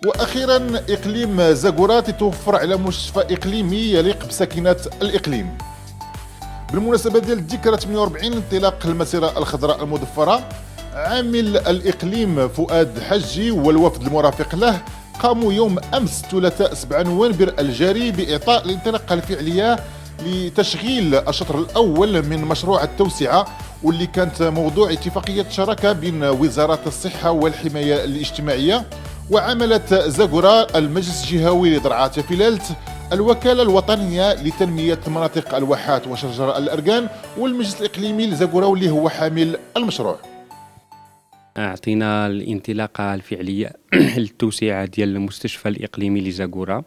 واخيرا اقليم زاغورات يتوفر على مستشفى اقليمي يليق بسكنه الاقليم. بالمناسبه ديال الذكرى 48 انطلاق المسيره الخضراء المضفره، عامل الاقليم فؤاد حجي والوفد المرافق له قاموا يوم امس ثلاثاء 7 نوفمبر الجاري باعطاء الانطلاقه الفعليه لتشغيل الشطر الاول من مشروع التوسعه، واللي كانت موضوع اتفاقيه شراكه بين وزاره الصحه والحمايه الاجتماعيه وعملت زاغورا، المجلس الجهوي لدرعا تافيلالت، الوكاله الوطنيه لتنميه مناطق الواحات وشجر الاركان، والمجلس الاقليمي لزاغورا واللي هو حامل المشروع. أعطينا الانطلاقة الفعلية للتوسعة ديال المستشفى الإقليمي لزاغورا.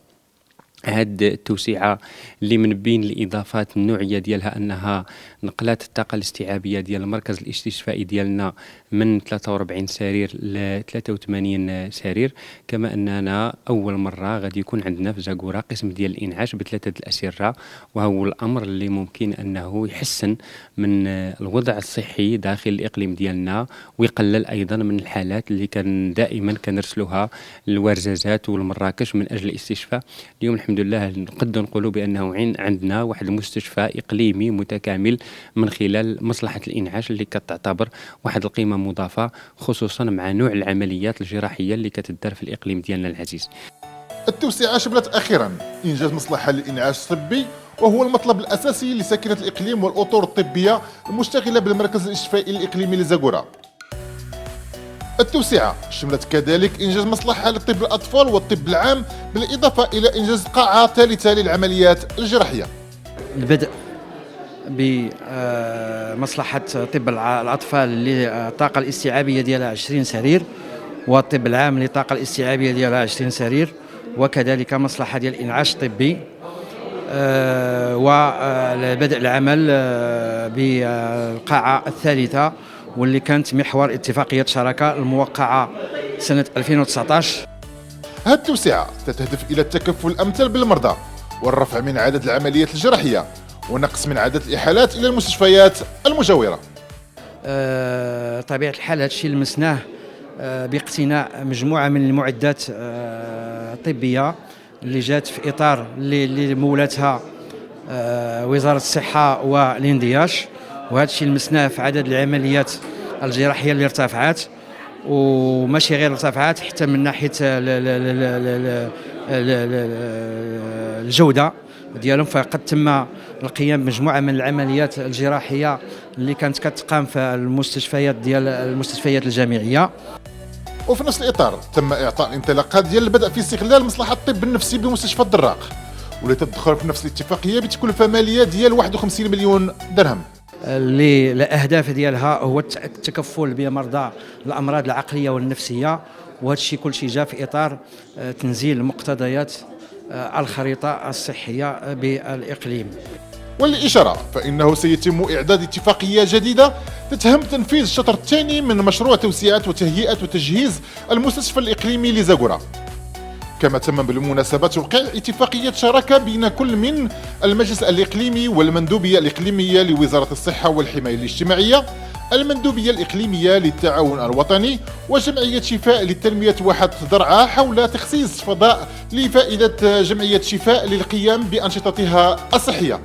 هاد التوسعة اللي من بين الإضافات النوعية ديالها أنها نقلات الطاقة الاستيعابية ديال المركز الاستشفائي ديالنا من 43 سرير ل 83 سرير، كما أننا أول مرة غادي يكون عندنا في زاغورا قسم ديال الإنعاش بثلاثة الأسرة، وهو الأمر اللي ممكن أنه يحسن من الوضع الصحي داخل الإقليم ديالنا، ويقلل أيضا من الحالات اللي كان دائما كنرسلوها للورزازات والمراكش من أجل الاستشفاء. اليوم الحمد لله نقدر نقولوا بأنه عندنا واحد المستشفى إقليمي متكامل من خلال مصلحة الإنعاش اللي كتعتبر واحد القيمة مضافة، خصوصا مع نوع العمليات الجراحية اللي كتدار في الإقليم ديالنا العزيز. التوسعة شملت أخيرا إنجاز مصلحة للإنعاش الطبي، وهو المطلب الأساسي لساكنة الإقليم والأطر الطبية المشتغلة بالمركز الاستشفائي الإقليمي لزاغورا. التوسعة شملت كذلك إنجاز مصلحة لطب الأطفال والطب العام، بالإضافة إلى إنجاز قاعة ثالثة للعمليات الجراحية. البدء بمصلحة طب الأطفال اللي الطاقة الاستيعابية ديالها 20 سرير، والطب العام اللي الطاقة الاستيعابية ديالها 20 سرير، وكذلك مصلحة ديال الإنعاش الطبي، وبدء العمل بالقاعة الثالثة واللي كانت محور اتفاقية شراكة الموقعة سنة 2019. هذه التوسعة تهدف إلى التكفل الأمثل بالمرضى والرفع من عدد العمليات الجراحية ونقص من عدد الإحالات إلى المستشفيات المجاورة. طبيعة الحال هذا الشيء لمسناه باقتناء مجموعة من المعدات الطبية اللي جات في إطار اللي مولاتها وزارة الصحة والاندياش، وهذا الشيء لمسناه في عدد العمليات الجراحية اللي ارتفعت، وماشي غير ارتفعت حتى من ناحية الجودة ديالهم، فقد تم القيام بمجموعة من العمليات الجراحية اللي كانت كتقام في المستشفيات الجامعية. وفي نفس الإطار تم إعطاء الانطلاقات ديال البدء في استغلال مصلحة الطب النفسي بمستشفى الدراق، واللي تدخل في نفس الاتفاقية بتكلفة مالية ديال 51 مليون درهم. اللي الأهداف ديالها هو التكفل بمرضى الأمراض العقلية والنفسية، وهذا الشيء كل شيء جاء في إطار تنزيل مقتضيات الخريطة الصحية بالإقليم. وللإشارة فإنه سيتم إعداد اتفاقية جديدة تتهم تنفيذ الشطر الثاني من مشروع توسعة وتهيئة وتجهيز المستشفى الإقليمي لزاغورا. كما تم بالمناسبة توقيع اتفاقية شراكة بين كل من المجلس الإقليمي والمندوبية الإقليمية لوزارة الصحة والحماية الاجتماعية، المندوبية الإقليمية للتعاون الوطني، وجمعية شفاء للتنمية واحد درعا، حول تخصيص فضاء لفائدة جمعية شفاء للقيام بأنشطتها الصحية.